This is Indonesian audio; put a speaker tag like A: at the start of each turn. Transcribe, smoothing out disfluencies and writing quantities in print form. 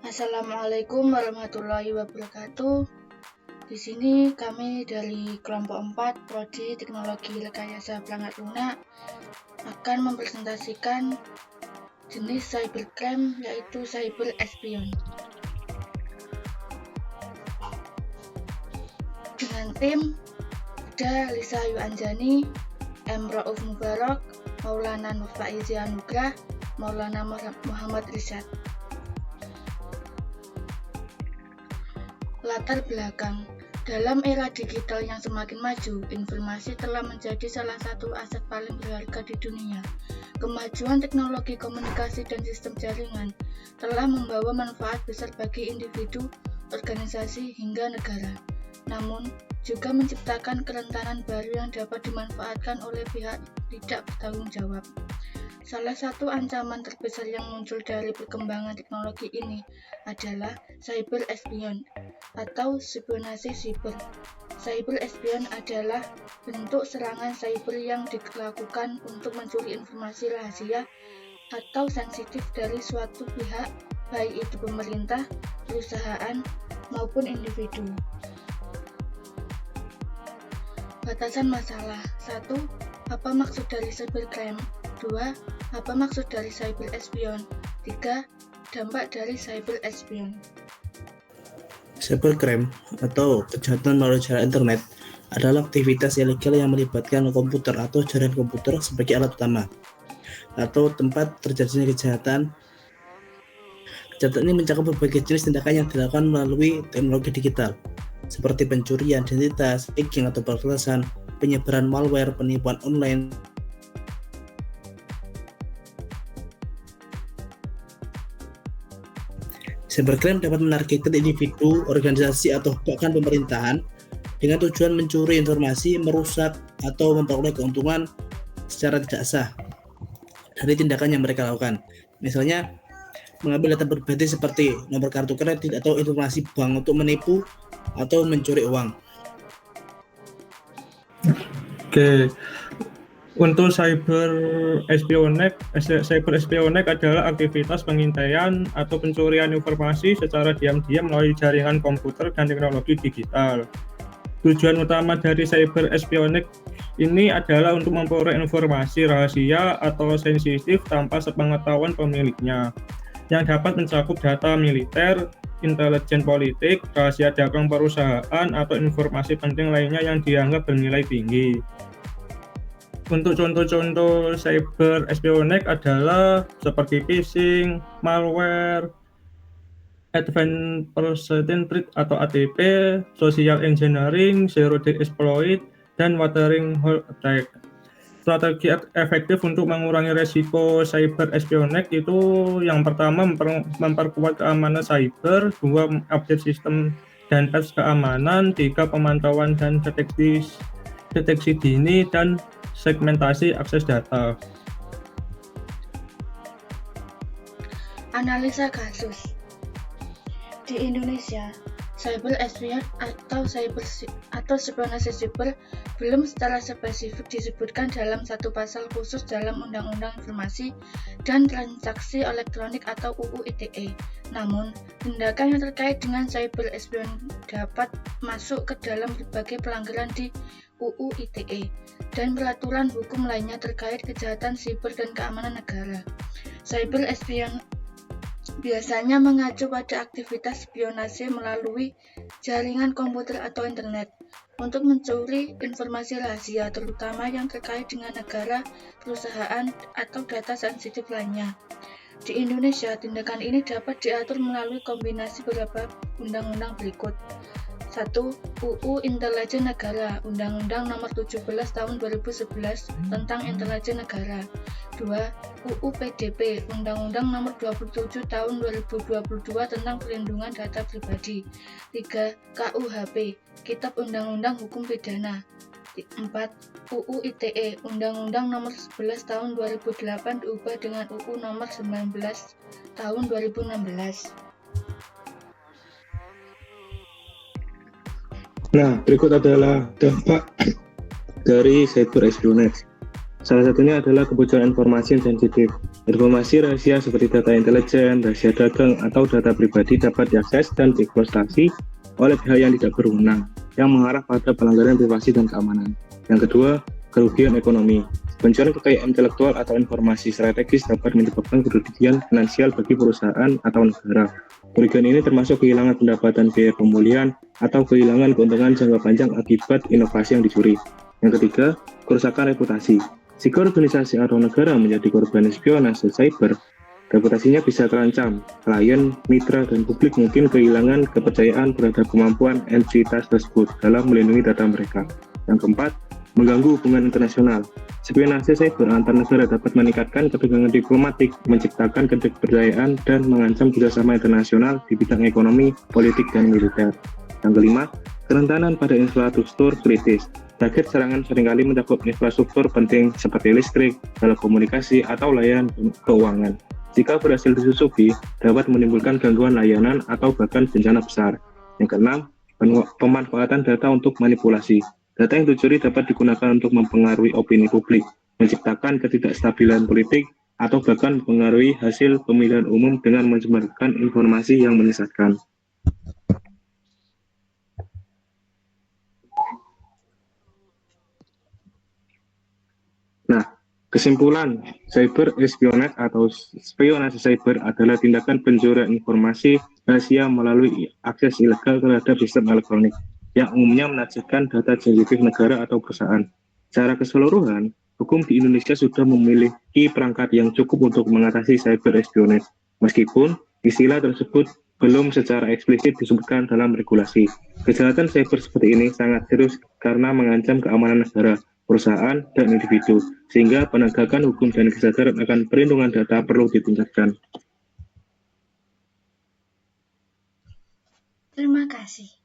A: Assalamualaikum warahmatullahi wabarakatuh. Di sini kami dari kelompok 4 Prodi Teknologi Rekayasa Perangkat Lunak akan mempresentasikan jenis cybercrime, yaitu cyber espion. Dengan tim ada Lisa Ayu Anjani, M. Rauf Mubarak, Maulana Nur Faizi Anugrah, Maulana Muhammad Rishad. Latar belakang. Dalam era digital yang semakin maju, informasi telah menjadi salah satu aset paling berharga di dunia. Kemajuan teknologi komunikasi dan sistem jaringan telah membawa manfaat besar bagi individu, organisasi, hingga negara. Namun, juga menciptakan kerentanan baru yang dapat dimanfaatkan oleh pihak tidak bertanggung jawab. Salah satu ancaman terbesar yang muncul dari perkembangan teknologi ini adalah cyber espion atau spionase siber. Cyber espion adalah bentuk serangan cyber yang dilakukan untuk mencuri informasi rahasia atau sensitif dari suatu pihak, baik itu pemerintah, perusahaan, maupun individu. Batasan masalah. 1. Apa maksud dari cybercrime? 2. Apa maksud dari cyber espion? 3. Dampak dari cyber espion.
B: Cybercrime atau kejahatan melalui jalan internet adalah aktivitas ilegal yang melibatkan komputer atau jaringan komputer sebagai alat utama atau tempat terjadinya kejahatan. Kejahatan ini mencakup berbagai jenis tindakan yang dilakukan melalui teknologi digital, seperti pencurian identitas, hacking atau peretasan, penyebaran malware, penipuan online. Cybercrime dapat menargetkan individu, organisasi, atau bahkan pemerintahan dengan tujuan mencuri informasi, merusak, atau memperoleh keuntungan secara tidak sah dari tindakan yang mereka lakukan. Misalnya, mengambil data pribadi seperti nomor kartu kredit atau informasi bank untuk menipu atau mencuri uang.
C: Oke. Untuk cyber espionage adalah aktivitas pengintaian atau pencurian informasi secara diam-diam melalui jaringan komputer dan teknologi digital. Tujuan utama dari cyber espionage ini adalah untuk memperoleh informasi rahasia atau sensitif tanpa sepengetahuan pemiliknya, yang dapat mencakup data militer, intelijen politik, rahasia dagang perusahaan, atau informasi penting lainnya yang dianggap bernilai tinggi. Untuk contoh-contoh cyber espionage adalah seperti phishing, malware, advanced persistent threat atau APT, social engineering, zero day exploit, dan watering hole attack. Strategi efektif untuk mengurangi resiko cyber espionage itu yang pertama memperkuat keamanan cyber, 2 update sistem dan patch keamanan, 3 pemantauan dan deteksi dini, dan segmentasi akses data.
A: Analisa kasus. Di Indonesia, cyber espion atau spionase siber belum secara spesifik disebutkan dalam satu pasal khusus dalam Undang-Undang Informasi dan Transaksi Elektronik atau UU ITE. Namun, tindakan yang terkait dengan cyber espion dapat masuk ke dalam berbagai pelanggaran di UU ITE dan peraturan hukum lainnya terkait kejahatan siber dan keamanan negara. Cyber espion biasanya mengacu pada aktivitas spionase melalui jaringan komputer atau internet untuk mencuri informasi rahasia, terutama yang terkait dengan negara, perusahaan, atau data sensitif lainnya. Di Indonesia, tindakan ini dapat diatur melalui kombinasi beberapa undang-undang berikut. 1. UU Intelijen Negara, Undang-Undang Nomor 17 Tahun 2011 tentang Intelijen Negara. 2. UU PDP, Undang-Undang Nomor 27 Tahun 2022 tentang Perlindungan Data Pribadi. 3. KUHP, Kitab Undang-Undang Hukum Pidana. 4. UU ITE, Undang-Undang Nomor 11 Tahun 2008 diubah dengan UU Nomor 19 Tahun 2016.
D: Nah, berikut adalah dampak dari cyber espionage. Salah satunya adalah kebocoran informasi yang sensitif. Informasi rahasia seperti data intelijen, rahasia dagang, atau data pribadi dapat diakses dan dieksploitasi oleh pihak yang tidak berwenang, yang mengarah pada pelanggaran privasi dan keamanan. Yang kedua, kerugian ekonomi. Pencurian kekayaan intelektual atau informasi strategis dapat menyebabkan kerugian finansial bagi perusahaan atau negara. Kerugian ini termasuk kehilangan pendapatan biaya pemulihan atau kehilangan keuntungan jangka panjang akibat inovasi yang dicuri. Yang ketiga, kerusakan reputasi. Jika organisasi atau negara menjadi korban spionase cyber, reputasinya bisa terancam. Klien, mitra, dan publik mungkin kehilangan kepercayaan terhadap kemampuan entitas tersebut dalam melindungi data mereka. Yang keempat, mengganggu hubungan internasional. Spionase cyber antar negara dapat meningkatkan ketegangan diplomatik, menciptakan ketidakpercayaan, dan mengancam kerjasama internasional di bidang ekonomi, politik, dan militer. Yang kelima, kerentanan pada infrastruktur kritis. Target serangan seringkali mencakup infrastruktur penting seperti listrik, telekomunikasi, atau layanan keuangan. Jika berhasil disusupi, dapat menimbulkan gangguan layanan atau bahkan bencana besar. Yang keenam, pemanfaatan data untuk manipulasi. Data yang dicuri dapat digunakan untuk mempengaruhi opini publik, menciptakan ketidakstabilan politik, atau bahkan mempengaruhi hasil pemilihan umum dengan menyebarkan informasi yang menyesatkan. Nah, kesimpulan, cyber espionage atau spionase cyber adalah tindakan pencurian informasi rahasia melalui akses ilegal terhadap sistem elektronik yang umumnya menargetkan data sensitif negara atau perusahaan. Secara keseluruhan, hukum di Indonesia sudah memiliki perangkat yang cukup untuk mengatasi cyber espionage, meskipun istilah tersebut belum secara eksplisit disebutkan dalam regulasi. Kejahatan cyber seperti ini sangat serius karena mengancam keamanan negara, perusahaan, dan individu, sehingga penegakan hukum dan kesadaran akan perlindungan data perlu ditingkatkan.
A: Terima kasih.